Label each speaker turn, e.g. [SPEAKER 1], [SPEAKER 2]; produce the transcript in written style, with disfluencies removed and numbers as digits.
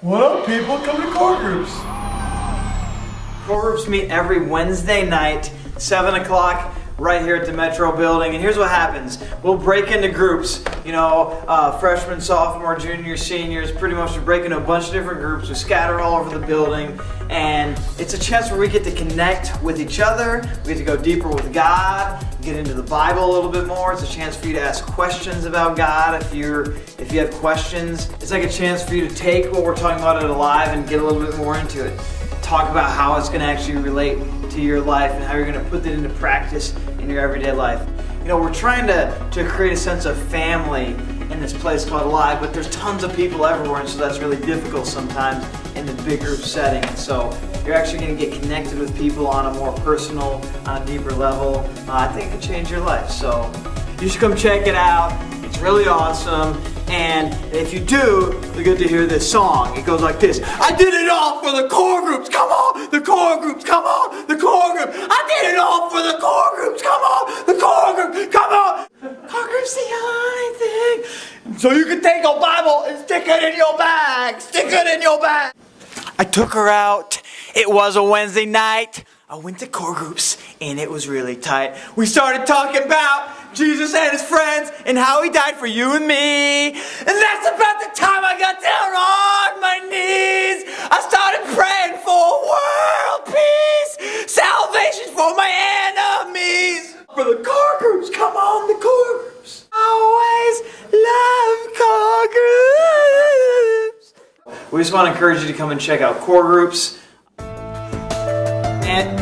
[SPEAKER 1] Well, people come to core groups.
[SPEAKER 2] Core groups meet every Wednesday night, 7 o'clock, right here at the Metro building. And here's what happens. We'll break into groups, freshmen, sophomore, junior, seniors, pretty much we break into a bunch of different groups. We scatter all over the building. And it's a chance where we get to connect with each other. We get to go deeper with God, get into the Bible a little bit more. It's a chance for you to ask questions about God if you have questions. It's like a chance for you to take what we're talking about at Alive and get a little bit more into it. Talk about how it's going to actually relate to your life and how you're going to put it into practice in your everyday life. We're trying to create a sense of family in this place called Alive, but there's tons of people everywhere, and so that's really difficult sometimes in the big group setting. And so you're actually going to get connected with people on a more personal, on a deeper level. I think it could change your life. So you should come check it out. It's really awesome. And if you do, you get to hear this song. It goes like this. I did it all for the core groups. Come on, the core groups. Come on, the core group. I did it all for the core groups. Come on, the core group. Come on. Core groups the only thing. So you can take a Bible and stick it in your bag. Stick it in your bag. I took her out. It was a Wednesday night. I went to core groups and it was really tight. We started talking about Jesus and his friends and how he died for you and me. And that's about the time I got down on my knees. I started praying for world peace, salvation for my enemies. For the core groups, come on, the core groups. Always love core groups. We just want to encourage you to come and check out core groups. And